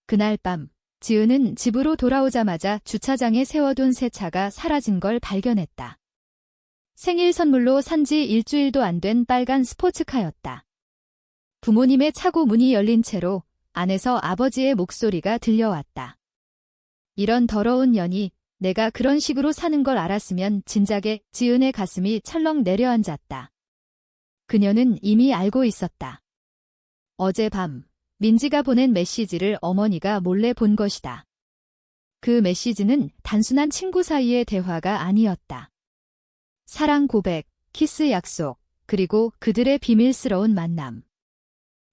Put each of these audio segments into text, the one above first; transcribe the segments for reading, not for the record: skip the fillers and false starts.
그날 밤, 지은은 집으로 돌아오자마자 주차장에 세워둔 새 차가 사라진 걸 발견했다. 생일 선물로 산지 일주일도 안 된 빨간 스포츠카였다. 부모님의 차고 문이 열린 채로 안에서 아버지의 목소리가 들려왔다. 이런 더러운 년이 내가 그런 식으로 사는 걸 알았으면 진작에. 지은의 가슴이 철렁 내려앉았다. 그녀는 이미 알고 있었다. 어젯밤 민지가 보낸 메시지를 어머니가 몰래 본 것이다. 그 메시지는 단순한 친구 사이의 대화가 아니었다. 사랑 고백, 키스 약속, 그리고 그들의 비밀스러운 만남.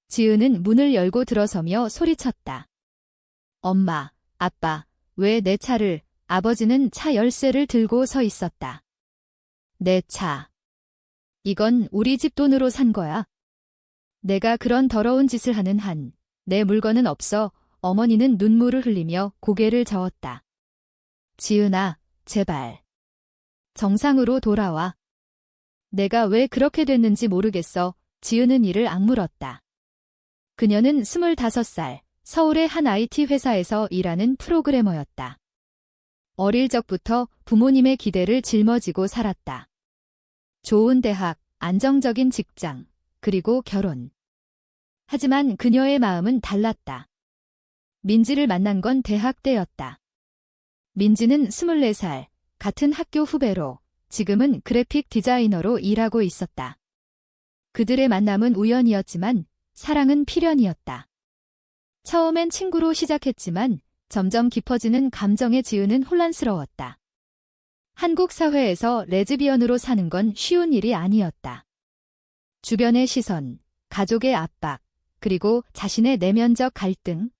지은은 문을 열고 들어서며 소리쳤다. 엄마, 아빠, 왜 내 차를? 아버지는 차 열쇠를 들고 서 있었다. 내 차. 이건 우리 집 돈으로 산 거야. 내가 그런 더러운 짓을 하는 한, 내 물건은 없어. 어머니는 눈물을 흘리며 고개를 저었다. 지은아, 제발. 정상으로 돌아와. 내가 왜 그렇게 됐는지 모르겠어. 지은은 이를 악물었다. 그녀는 25살, 서울의 한 IT 회사에서 일하는 프로그래머였다. 어릴 적부터 부모님의 기대를 짊어지고 살았다. 좋은 대학, 안정적인 직장, 그리고 결혼. 하지만 그녀의 마음은 달랐다. 민지를 만난 건 대학 때였다. 민지는 24살, 같은 학교 후배로, 지금은 그래픽 디자이너로 일하고 있었다. 그들의 만남은 우연이었지만 사랑은 필연이었다. 처음엔 친구로 시작했지만 점점 깊어지는 감정에 지은은 혼란스러웠다. 한국 사회에서 레즈비언으로 사는 건 쉬운 일이 아니었다. 주변의 시선, 가족의 압박, 그리고 자신의 내면적 갈등.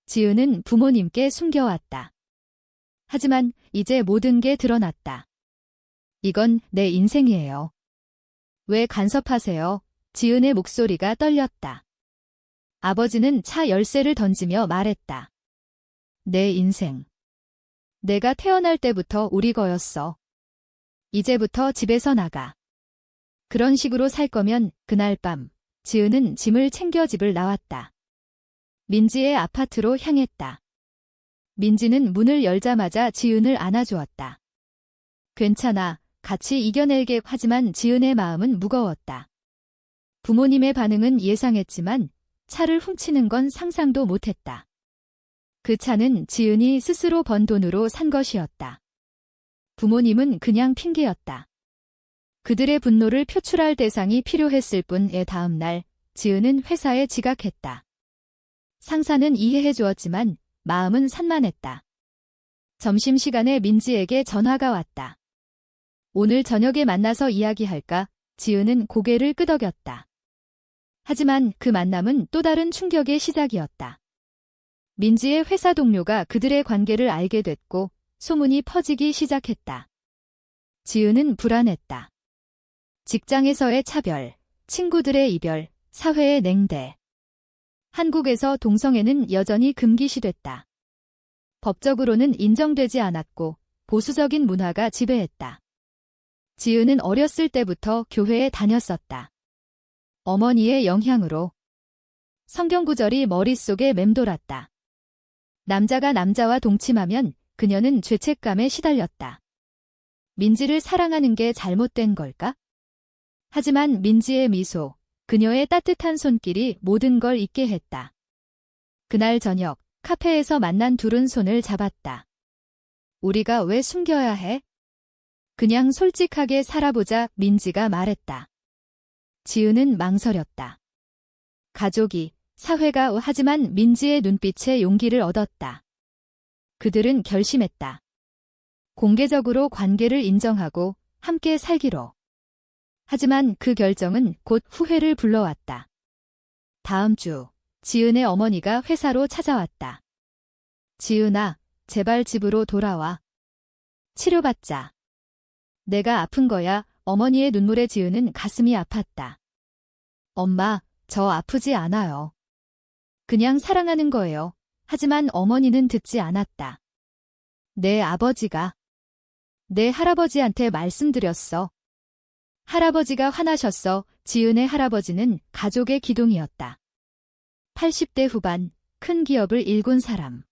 지은은 부모님께 숨겨왔다. 하지만 이제 모든 게 드러났다. 이건 내 인생이에요. 왜 간섭하세요? 지은의 목소리가 떨렸다. 아버지는 차 열쇠를 던지며 말했다. 내 인생. 내가 태어날 때부터 우리 거였어. 이제부터 집에서 나가. 그런 식으로 살 거면. 그날 밤, 지은은 짐을 챙겨 집을 나왔다. 민지의 아파트로 향했다. 민지는 문을 열자마자 지은을 안아주었다. 괜찮아, 같이 이겨낼게. 하지만 지은의 마음은 무거웠다. 부모님의 반응은 예상했지만 차를 훔치는 건 상상도 못했다. 그 차는 지은이 스스로 번 돈으로 산 것이었다. 부모님은 그냥 핑계였다. 그들의 분노를 표출할 대상이 필요했을 뿐의 다음 날, 지은은 회사에 지각했다. 상사는 이해해 주었지만 마음은 산만했다. 점심시간에 민지에게 전화가 왔다. 오늘 저녁에 만나서 이야기할까? 지은은 고개를 끄덕였다. 하지만 그 만남은 또 다른 충격의 시작이었다. 민지의 회사 동료가 그들의 관계를 알게 됐고 소문이 퍼지기 시작했다. 지은은 불안했다. 직장에서의 차별, 친구들의 이별, 사회의 냉대. 한국에서 동성애는 여전히 금기시됐다. 법적으로는 인정되지 않았고 보수적인 문화가 지배했다. 지은은 어렸을 때부터 교회에 다녔었다. 어머니의 영향으로 성경 구절이 머릿속에 맴돌았다. 남자가 남자와 동침하면 그녀는 죄책감에 시달렸다. 민지를 사랑하는 게 잘못된 걸까? 하지만 민지의 미소, 그녀의 따뜻한 손길이 모든 걸 잊게 했다. 그날 저녁, 카페에서 만난 둘은 손을 잡았다. 우리가 왜 숨겨야 해? 그냥 솔직하게 살아보자. 민지가 말했다. 지은은 망설였다. 가족이, 사회가. 하지만 민지의 눈빛에 용기를 얻었다. 그들은 결심했다. 공개적으로 관계를 인정하고 함께 살기로. 하지만 그 결정은 곧 후회를 불러왔다. 다음 주, 지은의 어머니가 회사로 찾아왔다. 지은아, 제발 집으로 돌아와. 치료받자. 내가 아픈 거야. 어머니의 눈물에 지은은 가슴이 아팠다. 엄마, 저 아프지 않아요. 그냥 사랑하는 거예요. 하지만 어머니는 듣지 않았다. 내 아버지가. 내 할아버지한테 말씀드렸어. 할아버지가 화나셨어. 지은의 할아버지는 가족의 기둥이었다. 80대 후반, 큰 기업을 일군 사람.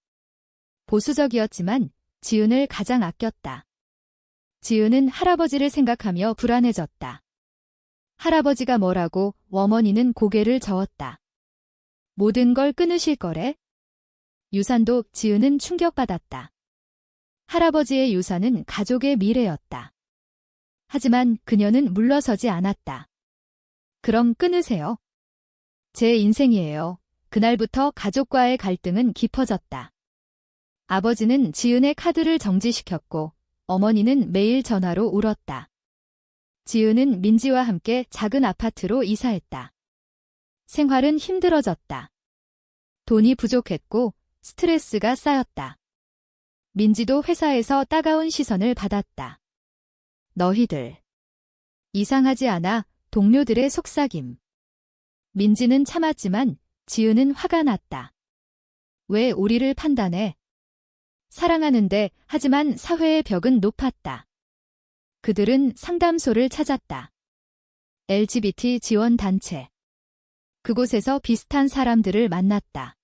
보수적이었지만 지은을 가장 아꼈다. 지은은 할아버지를 생각하며 불안해졌다. 할아버지가 뭐라고 어머니는 고개를 저었다. 모든 걸 끊으실 거래? 유산도 지은은 충격받았다. 할아버지의 유산은 가족의 미래였다. 하지만 그녀는 물러서지 않았다. 그럼 끊으세요. 제 인생이에요. 그날부터 가족과의 갈등은 깊어졌다. 아버지는 지은의 카드를 정지시켰고 어머니는 매일 전화로 울었다. 지은은 민지와 함께 작은 아파트로 이사했다. 생활은 힘들어졌다. 돈이 부족했고 스트레스가 쌓였다. 민지도 회사에서 따가운 시선을 받았다. 너희들. 이상하지 않아. 동료들의 속삭임. 민지는 참았지만 지은은 화가 났다. 왜 우리를 판단해? 사랑하는데 하지만 사회의 벽은 높았다. 그들은 상담소를 찾았다. LGBT 지원 단체. 그곳에서 비슷한 사람들을 만났다.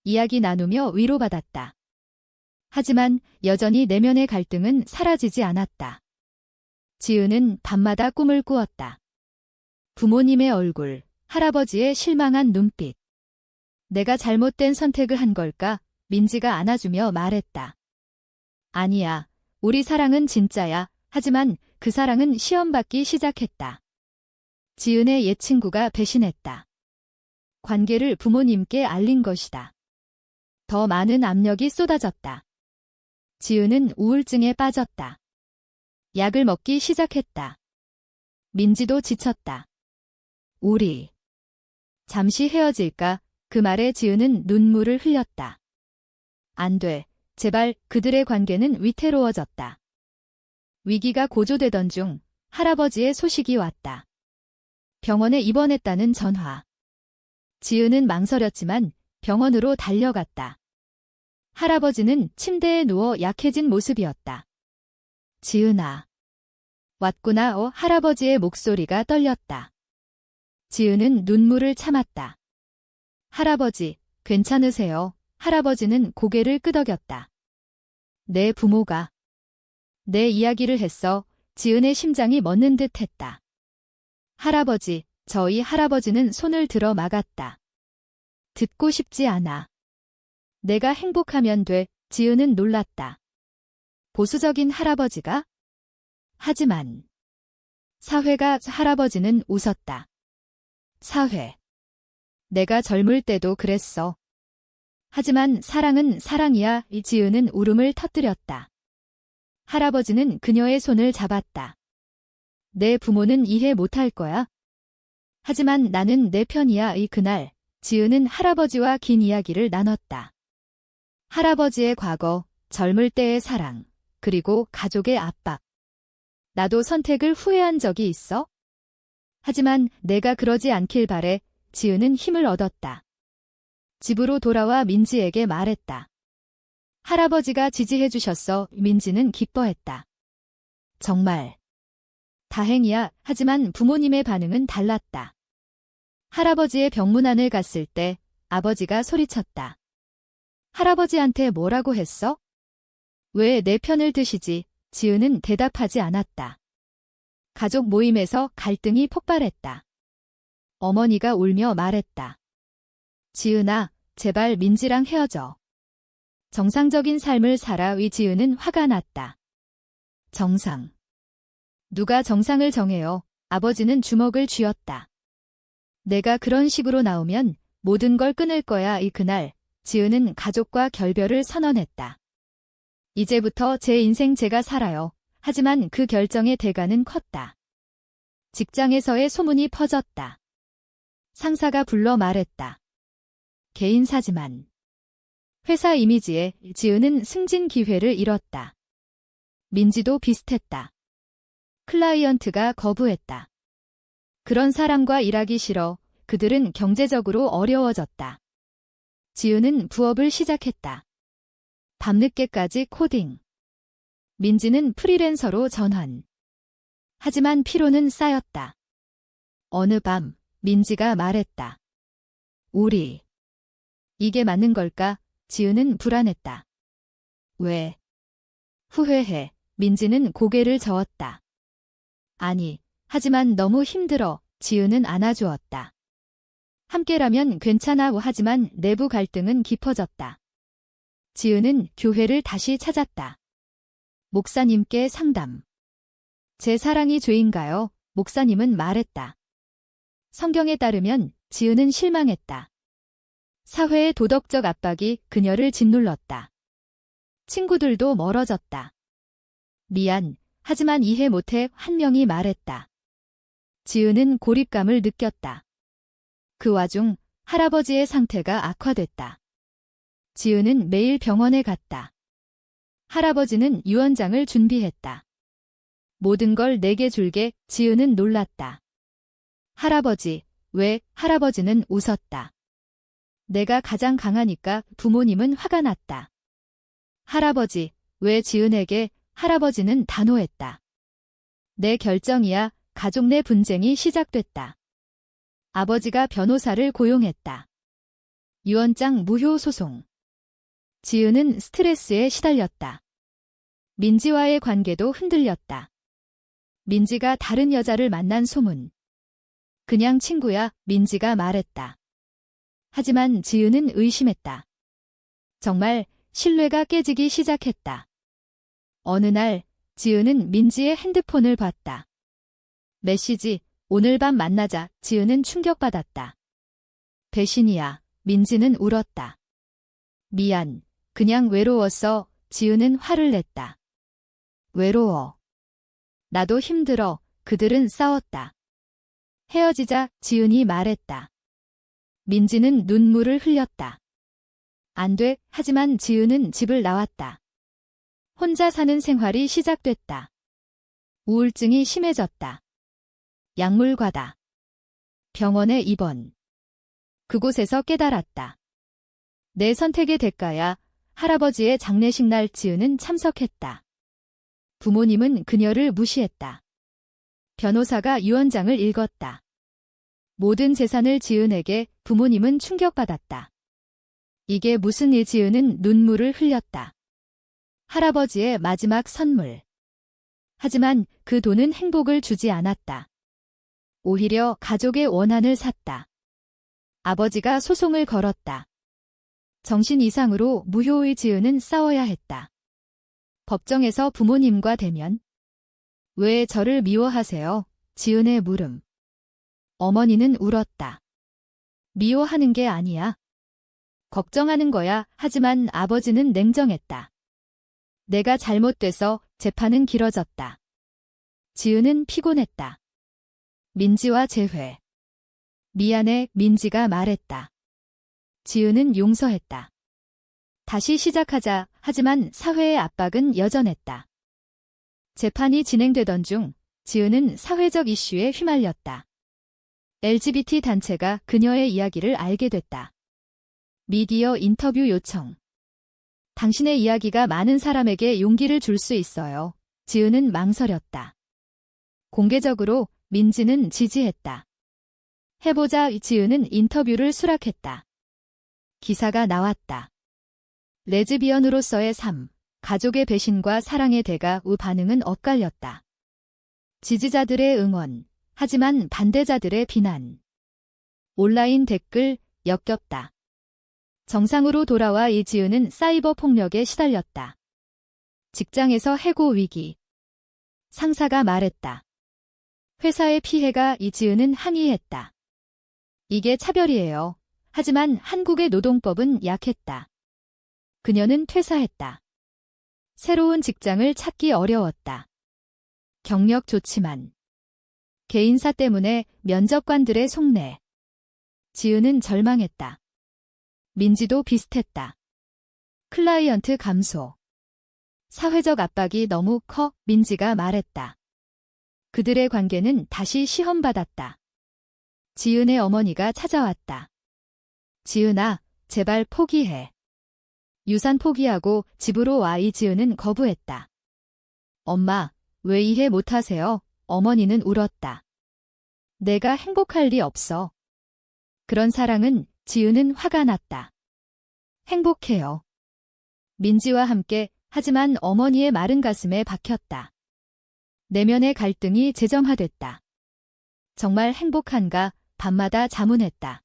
이야기 나누며 위로받았다. 하지만 여전히 내면의 갈등은 사라지지 않았다. 지은은 밤마다 꿈을 꾸었다. 부모님의 얼굴, 할아버지의 실망한 눈빛. 내가 잘못된 선택을 한 걸까? 민지가 안아주며 말했다. 아니야, 우리 사랑은 진짜야. 하지만 그 사랑은 시험받기 시작했다. 지은의 옛 친구가 배신했다. 관계를 부모님께 알린 것이다. 더 많은 압력이 쏟아졌다. 지은은 우울증에 빠졌다. 약을 먹기 시작했다. 민지도 지쳤다. 우리 잠시 헤어질까? 그 말에 지은은 눈물을 흘렸다. 안 돼. 제발. 그들의 관계는 위태로워졌다. 위기가 고조되던 중 할아버지의 소식이 왔다. 병원에 입원했다는 전화. 지은은 망설였지만 병원으로 달려갔다. 할아버지는 침대에 누워 약해진 모습이었다. 지은아. 왔구나. 할아버지의 목소리가 떨렸다. 지은은 눈물을 참았다. 할아버지, 괜찮으세요? 할아버지는 고개를 끄덕였다. 내 부모가 내 이야기를 했어. 지은의 심장이 멎는 듯 했다. 할아버지, 저희 할아버지는 손을 들어 막았다. 듣고 싶지 않아. 내가 행복하면 돼. 지은은 놀랐다. 보수적인 할아버지가? 하지만 사회가 할아버지는 웃었다. 사회. 내가 젊을 때도 그랬어. 하지만 사랑은 사랑이야. 이 지은은 울음을 터뜨렸다. 할아버지는 그녀의 손을 잡았다. 내 부모는 이해 못할 거야. 하지만 나는 내 편이야. 그날 지은은 할아버지와 긴 이야기를 나눴다. 할아버지의 과거, 젊을 때의 사랑, 그리고 가족의 압박. 나도 선택을 후회한 적이 있어? 하지만 내가 그러지 않길 바래. 지은은 힘을 얻었다. 집으로 돌아와 민지에게 말했다. 할아버지가 지지해 주셨어. 민지는 기뻐했다. 정말. 다행이야. 하지만 부모님의 반응은 달랐다. 할아버지의 병문안을 갔을 때 아버지가 소리쳤다. 할아버지한테 뭐라고 했어? 왜 내 편을 드시지? 지은은 대답하지 않았다. 가족 모임에서 갈등이 폭발했다. 어머니가 울며 말했다. 지은아, 제발 민지랑 헤어져. 정상적인 삶을 살아. 지은은 화가 났다. 정상. 누가 정상을 정해요? 아버지는 주먹을 쥐었다. 내가 그런 식으로 나오면 모든 걸 끊을 거야. 그날 지은은 가족과 결별을 선언했다. 이제부터 제 인생 제가 살아요. 하지만 그 결정의 대가는 컸다. 직장에서의 소문이 퍼졌다. 상사가 불러 말했다. 개인사지만. 회사 이미지에 지은은 승진 기회를 잃었다. 민지도 비슷했다. 클라이언트가 거부했다. 그런 사람과 일하기 싫어. 그들은 경제적으로 어려워졌다. 지은은 부업을 시작했다. 밤늦게까지 코딩. 민지는 프리랜서로 전환. 하지만 피로는 쌓였다. 어느 밤 민지가 말했다. 우리 이게 맞는 걸까? 지은은 불안했다. 왜? 후회해. 민지는 고개를 저었다. 아니, 하지만 너무 힘들어. 지은은 안아주었다. 함께라면 괜찮아. 하지만 내부 갈등은 깊어졌다. 지은은 교회를 다시 찾았다. 목사님께 상담. 제 사랑이 죄인가요? 목사님은 말했다. 성경에 따르면 지은은 실망했다. 사회의 도덕적 압박이 그녀를 짓눌렀다. 친구들도 멀어졌다. 미안, 하지만 이해 못해. 한 명이 말했다. 지은은 고립감을 느꼈다. 그 와중 할아버지의 상태가 악화됐다. 지은은 매일 병원에 갔다. 할아버지는 유언장을 준비했다. 모든 걸 내게 줄게. 지은은 놀랐다. 할아버지, 왜? 할아버지는 웃었다. 내가 가장 강하니까. 부모님은 화가 났다. 할아버지, 왜? 지은에게. 할아버지는 단호했다. 내 결정이야. 가족 내 분쟁이 시작됐다. 아버지가 변호사를 고용했다. 유언장 무효 소송. 지은은 스트레스에 시달렸다. 민지와의 관계도 흔들렸다. 민지가 다른 여자를 만난 소문. 그냥 친구야. 민지가 말했다. 하지만 지은은 의심했다. 정말 신뢰가 깨지기 시작했다. 어느 날 지은은 민지의 핸드폰을 봤다. 메시지, 오늘 밤 만나자. 지은은 충격받았다. 배신이야. 민지는 울었다. 미안, 그냥 외로웠어. 지은은 화를 냈다. 외로워. 나도 힘들어. 그들은 싸웠다. 헤어지자. 지은이 말했다. 민지는 눈물을 흘렸다. 안 돼. 하지만 지은은 집을 나왔다. 혼자 사는 생활이 시작됐다. 우울증이 심해졌다. 약물 과다. 병원에 입원. 그곳에서 깨달았다. 내 선택의 대가야. 할아버지의 장례식 날 지은은 참석했다. 부모님은 그녀를 무시했다. 변호사가 유언장을 읽었다. 모든 재산을 지은에게. 부모님은 충격받았다. 이게 무슨 일? 지은은 눈물을 흘렸다. 할아버지의 마지막 선물. 하지만 그 돈은 행복을 주지 않았다. 오히려 가족의 원한을 샀다. 아버지가 소송을 걸었다. 정신 이상으로 무효의. 지은은 싸워야 했다. 법정에서 부모님과 대면. 왜 저를 미워하세요? 지은의 물음. 어머니는 울었다. 미워하는 게 아니야. 걱정하는 거야. 하지만 아버지는 냉정했다. 내가 잘못돼서. 재판은 길어졌다. 지은은 피곤했다. 민지와 재회. 미안해. 민지가 말했다. 지은은 용서했다. 다시 시작하자. 하지만 사회의 압박은 여전했다. 재판이 진행되던 중 지은은 사회적 이슈에 휘말렸다. LGBT 단체가 그녀의 이야기를 알게 됐다. 미디어 인터뷰 요청. 당신의 이야기가 많은 사람에게 용기를 줄 수 있어요. 지은은 망설였다. 공개적으로. 민지는 지지했다. 해보자. 지은은 인터뷰를 수락했다. 기사가 나왔다. 레즈비언으로서의 삶, 가족의 배신과 사랑의 대가. 반응은 엇갈렸다. 지지자들의 응원, 하지만 반대자들의 비난. 온라인 댓글, 역겹다. 정상으로 돌아와. 지은은 사이버 폭력에 시달렸다. 직장에서 해고 위기. 상사가 말했다. 회사의 피해가. 지은은 항의했다. 이게 차별이에요. 하지만 한국의 노동법은 약했다. 그녀는 퇴사했다. 새로운 직장을 찾기 어려웠다. 경력 좋지만. 개인사 때문에. 면접관들의 속내. 지은은 절망했다. 민지도 비슷했다. 클라이언트 감소. 사회적 압박이 너무 커. 민지가 말했다. 그들의 관계는 다시 시험받았다. 지은의 어머니가 찾아왔다. 지은아, 제발 포기해. 유산 포기하고 집으로 와. 지은은 거부했다. 엄마, 왜 이해 못하세요? 어머니는 울었다. 내가 행복할 리 없어. 그런 사랑은. 지은은 화가 났다. 행복해요. 민지와 함께 하지만 어머니의 마른 가슴에 박혔다. 내면의 갈등이 재점화됐다. 정말 행복한가 밤마다 자문했다.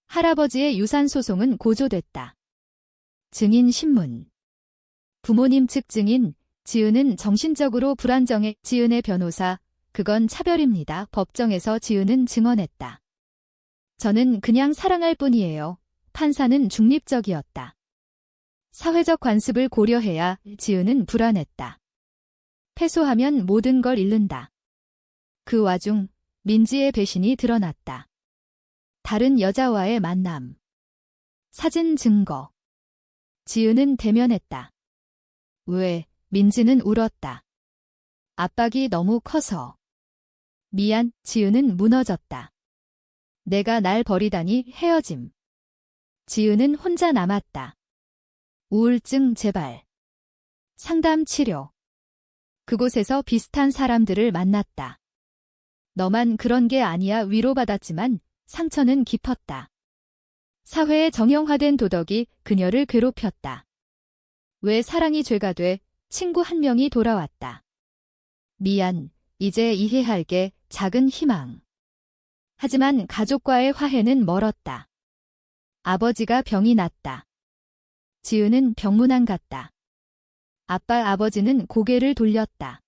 할아버지의 유산 소송은 고조됐다. 증인 신문. 부모님 측 증인, 지은은 정신적으로 불안정해. 지은의 변호사, 그건 차별입니다. 법정에서 지은은 증언했다. 저는 그냥 사랑할 뿐이에요. 판사는 중립적이었다. 사회적 관습을 고려해야 지은은 불안했다. 패소하면 모든 걸 잃는다. 그 와중 민지의 배신이 드러났다. 다른 여자와의 만남. 사진 증거. 지은은 대면했다. 왜? 민지는 울었다. 압박이 너무 커서. 미안, 지은은 무너졌다. 내가 날 버리다니 헤어짐. 지은은 혼자 남았다. 우울증 재발. 상담 치료. 그곳에서 비슷한 사람들을 만났다. 너만 그런 게 아니야. 위로받았지만 상처는 깊었다. 사회의 정형화된 도덕이 그녀를 괴롭혔다. 왜 사랑이 죄가 돼? 친구 한 명이 돌아왔다. 미안, 이제 이해할게. 작은 희망. 하지만 가족과의 화해는 멀었다. 아버지가 병이 났다. 지은은 병문안 갔다. 아버지는 고개를 돌렸다.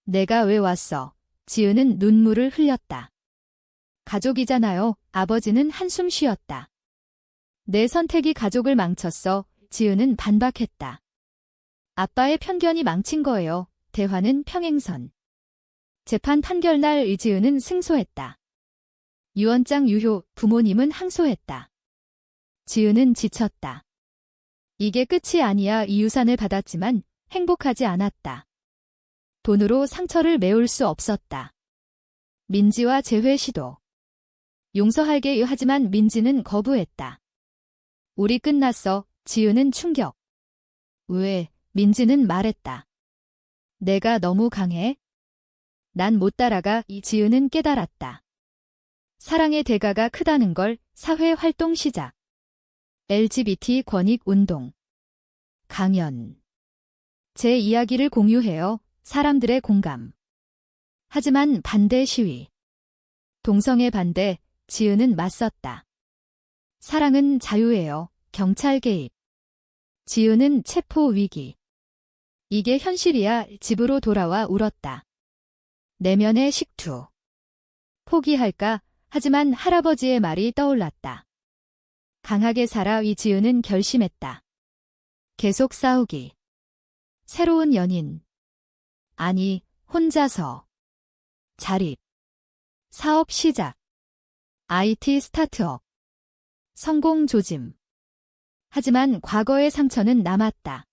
내가 왜 왔어? 지은은 눈물을 흘렸다. 가족이잖아요. 아버지는 한숨 쉬었다. 내 선택이 가족을 망쳤어. 지은은 반박했다. 아빠의 편견이 망친 거예요. 대화는 평행선. 재판 판결 날 지은은 승소했다. 유언장 유효, 부모님은 항소했다. 지은은 지쳤다. 이게 끝이 아니야. 이 유산을 받았지만 행복하지 않았다. 돈으로 상처를 메울 수 없었다. 민지와 재회 시도. 용서할게 하지만 민지는 거부했다. 우리 끝났어. 지은은 충격. 왜? 민지는 말했다. 내가 너무 강해? 난 못 따라가. 지은은 깨달았다. 사랑의 대가가 크다는 걸. 사회 활동 시작. LGBT 권익 운동. 강연. 제 이야기를 공유해요. 사람들의 공감. 하지만 반대 시위. 동성애 반대. 지은은 맞섰다. 사랑은 자유예요. 경찰 개입. 지은은 체포 위기. 이게 현실이야. 집으로 돌아와 울었다. 내면의 식투. 포기할까? 하지만 할아버지의 말이 떠올랐다. 강하게 살아. 지은은 결심했다. 계속 싸우기. 새로운 연인. 아니, 혼자서. 자립. 사업 시작. IT 스타트업. 성공 조짐. 하지만 과거의 상처는 남았다.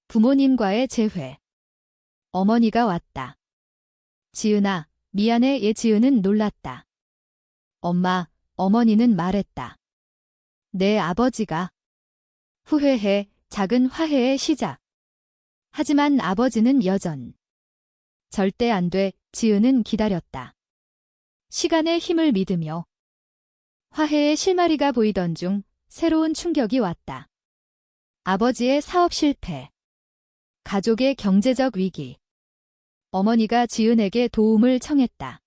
부모님과의 재회. 어머니가 왔다. 지은아, 미안해. 지은은 놀랐다. 엄마, 어머니는 말했다. 내 아버지가. 후회해. 작은 화해의 시작. 하지만 아버지는 여전. 절대 안 돼. 지은은 기다렸다. 시간의 힘을 믿으며. 화해의 실마리가 보이던 중 새로운 충격이 왔다. 아버지의 사업 실패. 가족의 경제적 위기. 어머니가 지은에게 도움을 청했다.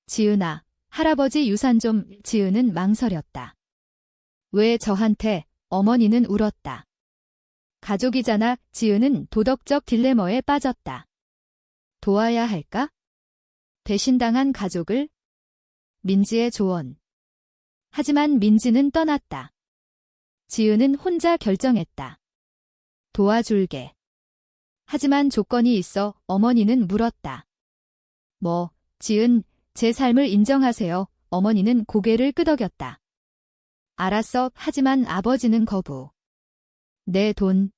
지은아, 할아버지 유산 좀. 지은은 망설였다. 왜 저한테? 어머니는 울었다. 가족이잖아. 지은은 도덕적 딜레마에 빠졌다. 도와야 할까? 배신당한 가족을? 민지의 조언. 하지만 민지는 떠났다. 지은은 혼자 결정했다. 도와줄게. 하지만 조건이 있어. 어머니는 물었다. 뭐? 지은, 제 삶을 인정하세요. 어머니는 고개를 끄덕였다. 알았어. 하지만 아버지는 거부. 내 돈.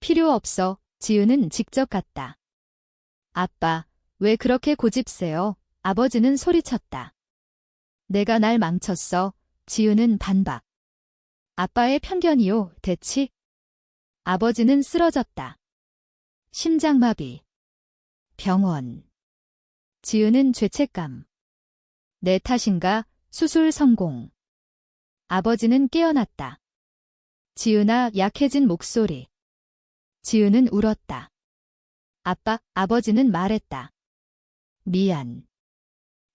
필요 없어. 지은은 직접 갔다. 아빠, 왜 그렇게 고집세요? 아버지는 소리쳤다. 내가 날 망쳤어. 지은은 반박. 아빠의 편견이요. 대치? 아버지는 쓰러졌다. 심장마비. 병원. 지은은 죄책감. 내 탓인가? 수술 성공. 아버지는 깨어났다. 지은아 약해진 목소리. 지은은 울었다. 아빠, 아버지는 말했다. 미안.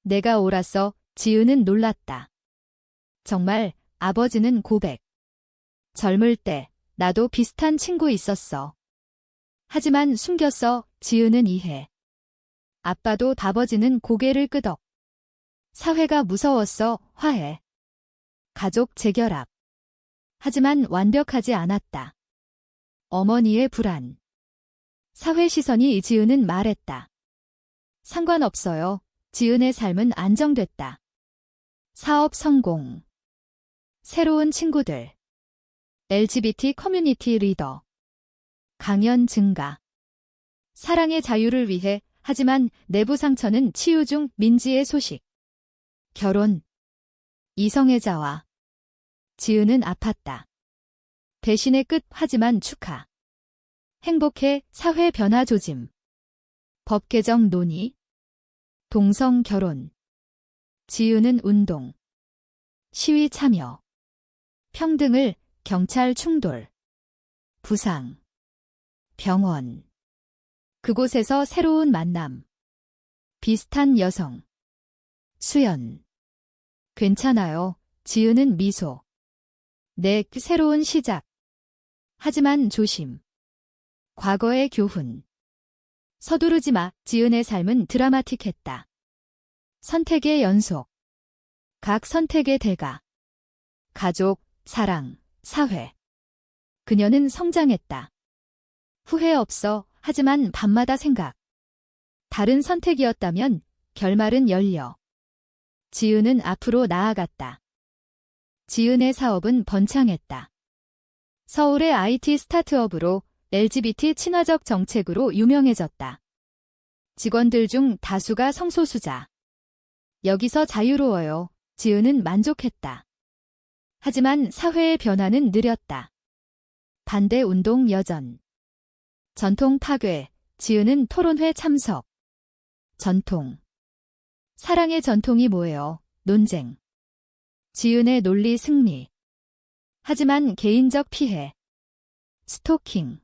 내가 옳았어. 지은은 놀랐다. 정말 아버지는 고백. 젊을 때 나도 비슷한 친구 있었어. 하지만 숨겼어. 지은은 이해. 아빠도 아버지는 고개를 끄덕. 사회가 무서웠어. 화해. 가족 재결합. 하지만 완벽하지 않았다. 어머니의 불안. 사회 시선이 지은은 말했다. 상관없어요. 지은의 삶은 안정됐다. 사업 성공. 새로운 친구들. LGBT 커뮤니티 리더. 강연 증가. 사랑의 자유를 위해 하지만 내부 상처는 치유 중. 민지의 소식. 결혼. 이성애자와. 지은은 아팠다. 배신의 끝. 하지만 축하. 행복해. 사회 변화 조짐. 법 개정 논의. 동성 결혼. 지은은 운동. 시위 참여. 평등을. 경찰 충돌. 부상. 병원. 그곳에서 새로운 만남. 비슷한 여성. 수연. 괜찮아요. 지은은 미소. 네, 새로운 시작. 하지만 조심. 과거의 교훈. 서두르지 마. 지은의 삶은 드라마틱했다. 선택의 연속. 각 선택의 대가. 가족, 사랑, 사회. 그녀는 성장했다. 후회 없어. 하지만 밤마다 생각. 다른 선택이었다면 결말은 열려. 지은은 앞으로 나아갔다. 지은의 사업은 번창했다. 서울의 IT 스타트업으로 LGBT 친화적 정책으로 유명해졌다. 직원들 중 다수가 성소수자. 여기서 자유로워요. 지은은 만족했다. 하지만 사회의 변화는 느렸다. 반대 운동 여전. 전통 파괴. 지은은 토론회 참석. 전통. 사랑의 전통이 뭐예요? 논쟁. 지은의 논리 승리. 하지만 개인적 피해. 스토킹.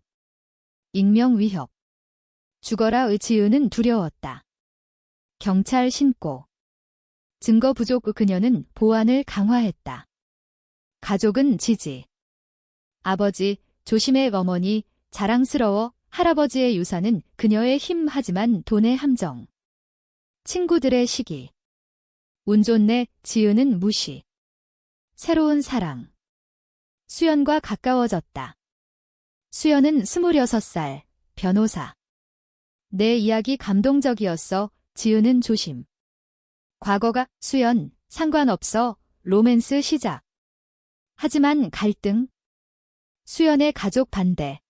익명 위협. 죽어라. 지은은 두려웠다. 경찰 신고. 증거 부족. 그녀는 보안을 강화했다. 가족은 지지. 아버지, 조심해. 어머니, 자랑스러워. 할아버지의 유산은 그녀의 힘. 하지만 돈의 함정. 친구들의 시기. 운 좋네. 지은은 무시. 새로운 사랑. 수연과 가까워졌다. 수연은 26살, 변호사. 내 이야기 감동적이었어. 지은은 조심. 과거가. 수연, 상관없어. 로맨스 시작. 하지만 갈등. 수연의 가족 반대.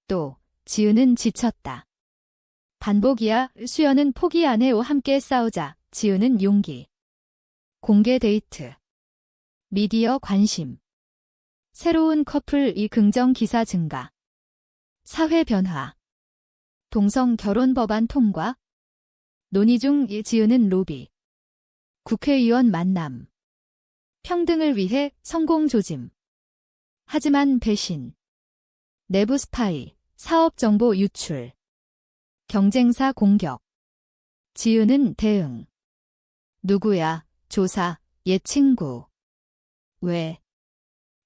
또 지은은 지쳤다. 반복이야. 수연은 포기 안 해. 함께 싸우자. 지은은 용기. 공개 데이트. 미디어 관심. 새로운 커플. 이 긍정 기사 증가. 사회 변화. 동성 결혼 법안 통과. 논의 중. 지은은 로비. 국회의원 만남. 평등을 위해 성공 조짐. 하지만 배신. 내부 스파이. 사업 정보 유출. 경쟁사 공격. 지은은 대응. 누구야? 조사. 옛 친구. 왜?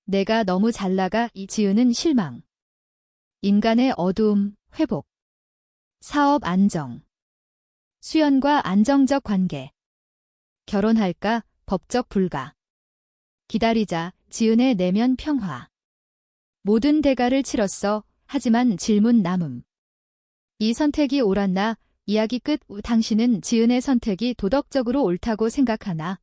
내가 너무 잘 나가. 지은은 실망. 인간의 어두움. 회복. 사업 안정. 수연과 안정적 관계. 결혼할까? 법적 불가. 기다리자. 지은의 내면 평화. 모든 대가를 치렀어. 하지만 질문 남음. 이 선택이 옳았나? 이야기 끝. 당신은 지은의 선택이 도덕적으로 옳다고 생각하나?